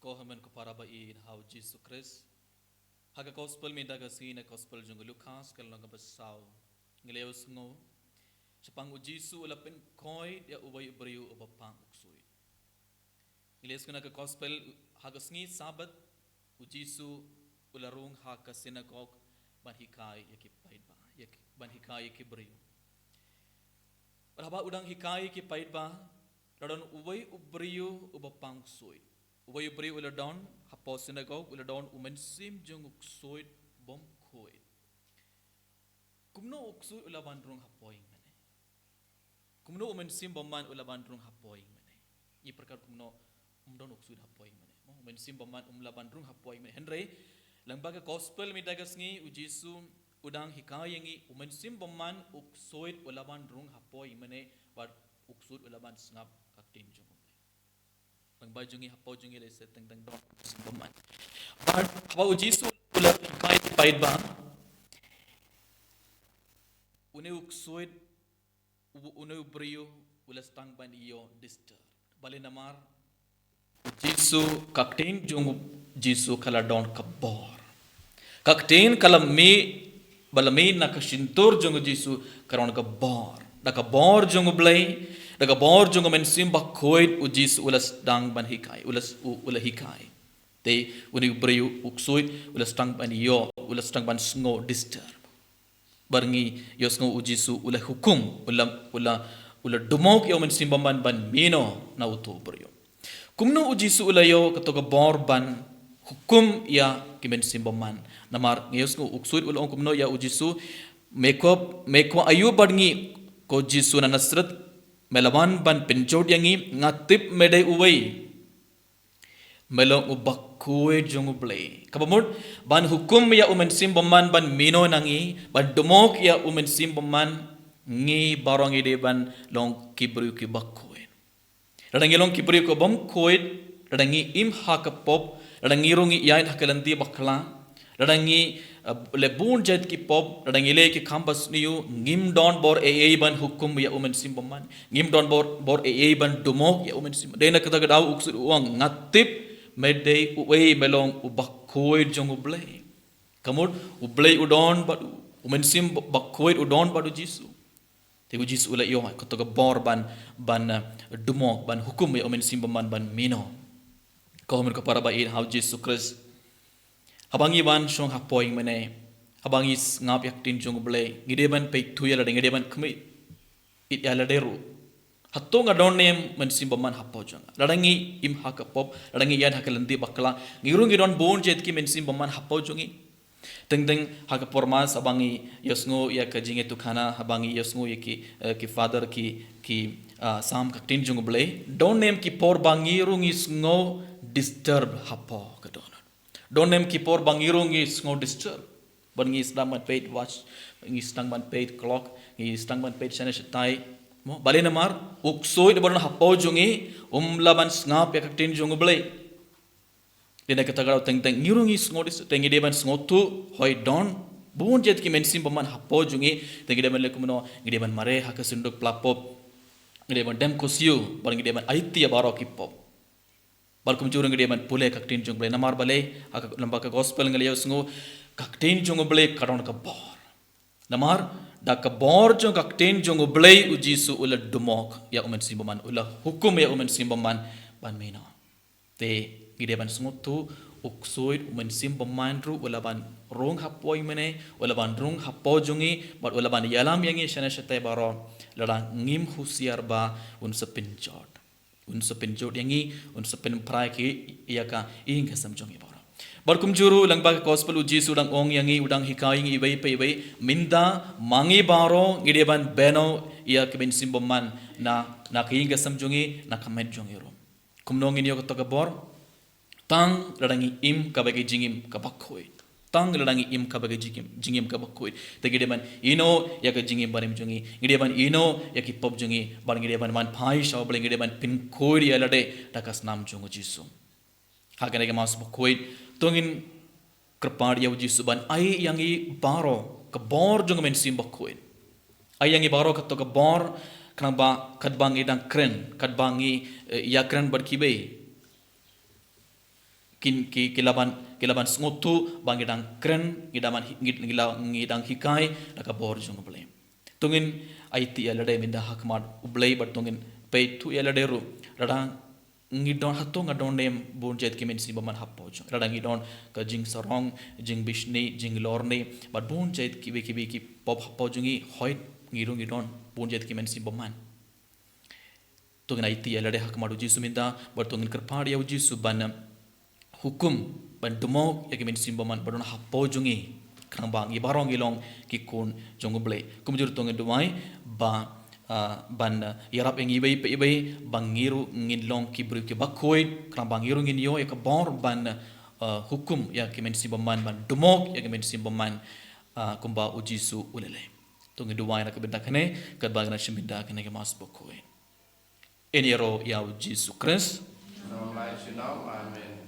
Kohaman ko para ba in how Jesus Christ. Haga gospel mi daga sina gospel jung Lucas kalong basaw. Ngeleos ngo. Sapang u Jesus ulapin koi dia ubay ubriu ubapang uksui. Ngeleos ko naga gospel haga sngi sabat u Jesus ularung haga synagogue ban hikai yakipait ba. Ban hikai yakibriu. Berapa udang hikai kipait ba. Radon ubay ubriu ubapang uksui. Ubay ubri uladon hapo synagogue uladon umensim jung uksoid bom koid. Kumno uksoid ulaban rung hapoing mane. Kumno umensim boman ulaban rung hapoing mane. Ni perkara kumno umdon uksoid hapoing mane. Umensim boman ulaban rung hapoing mane. Henry lambaga gospel midagas ngi ujisu udang hikayangi umensim boman uksoid ulaban rung hapoing mane war uksoid ulaban sngap kaktin jung. Bajungi hapo jungi le se teng don simbaman but hapo jisu ula kai pait ba une uksoid une ubrio ula stang ban iyo disturb bale namar jisu kakten jung jisu kala don kabor kakten kala me balame na kashintur jung jisu karon kabor da kabor jung blai daga bor jung men simba koid ujis ulas dang ban hikai ulas hikai te uni breyu uksoid ulas dang ban yo ulas dang ban sngo disturb barngi yo sngo ujisu ula hukum ula dumok yo men simba ban mino na uto breyu kumno ujisu ula yo katoga bor ban hukum ya kimen simba man namar yo sngo uksoid ula kumno ya ujisu meko ayu barngi ko jisu na nasrat melawan ban penjod yangi ngatip medai uwei melong ubakue jong ublei kabamud ban hukum ya umensim baman ban mino nangi ban domok ya umensim baman ngi barongi de ban long kibru ki bakue radangi long kibru ko bom koid radangi im hakapop radangi rongi yain hakalanti bakla radangi lebun jet ki pop radangi le ki khambas niu ngim don bor e ban hukum ya umen simbaman ngim don bor e ban dumok ya umen sim dena kata gadau uksud uang ngatip medei uwe melong ubakoi jong ublei kamud ublei udon bad umen sim bakoi udon badu jisu te jisu ula yo kata ga bor ban dumok ban hukum ya umen simbaman ban mino ko men ko para ba in how jisu Christ habangi ban shong hapoing mane habangi ngap yak tin jong ble ngide ban pe thuya la ngide ban khmi it ya la deru hatto nga don nem man simba man hapo jong ladangi im hakapop ladangi yan hakalanti bakla ngirung ngidon bon jet ki men simba man hapo jongi teng hakapor mas habangi yosngo ya ka jinge tu khana habangi yosngo ye ki father ki sam ka tin jong ble don nem ki por bangirung isngo disturb hapo ka don don't name kipor bangirong is no disturb but ngi stang man paid watch ngi stang man paid clock ngi stang man paid chane tai mo bale namar uksoi de bon hapo jungi laban ngap ya kaktin jung blai dina kata garau teng ngirong is no dis tengi de ban ngotu hoi don bon jet ki mensim baman hapo jungi tengi de ban lekumno ngi de ban mare hakasunduk plapop ngi de ban dem kosiu bar ngi de ban aitia baro kipop balkum jurung dia man pule kaktin jung ble namar bale ak lamba ka gospel ngali yosngu kaktin jung ble karon ka bor namar da ka bor jung kaktin jung ble ujisu ula dumok ya umen simbaman ula hukum ya umen simbaman ban mino te gide ban smutu uksoid umen simbaman ru ula ban rong hapoi mene ula ban rong hapo jungi bat ula ban yalam yangi shana shate baro lada ngim husiar ba un sepinjot unsa penjod yangi unsa pen prai ki iaka ing kasam jongi bora barkum juru langba gospel uji sudang ong yangi udang hikai ngi ibai pe minda mangi baro ngideban beno ia ke ben simboman na king kasam jongi na kamet jongi ro kumnong ini ko to bor tang ladangi im kabagi jingim kabakhoi tang ladangi im kabagi jingim kabakhoi tegideban ino ya ka jingim barim jongi ngideban ino ya ki pop jongi bar ngideban man phai shaw bling ngideban pin khoi ya lade takas nam jongo jisu hagane ke mas khoi tongin krpad ya jisu ban ai yangi baro ka bor jong men sim bakhoi ai yangi baro ka to ka bor kanaba kadbangi dang kren kadbangi ya kren bar kibe kilaban smotu bang idang kren ngidang hikai naka bor jung blame tungin IT alade minda hakmat ublay but tungin pay tu alade ru radang ngidon hato ngadon nem bonjet kimen si baman happo jung radang ngidon ka jing sarong jing bishni jing lorne but bonjet kibe ki pop happo jungi hoit ngidon bonjet kimen si baman tungin IT alade hakmat uji suminda but tungin kerpadi uji subana hukum ban dumok ya kimen simbaman badon happo jungi krang bang i barong ilong ki kun jongo ble kumjur tong dumai ba ban yarap eng ibai pe ibai bangiru ngilong ki bru ki bakhoi krang bangiru ngin yo ya ka bor ban hukum ya kimen simbaman ban dumok ya kimen simbaman kumba ujisu ulele tong dumai na kabenda kane kad bagna shiminda kane ke mas bokhoi eniro ya ujisu kres Amen.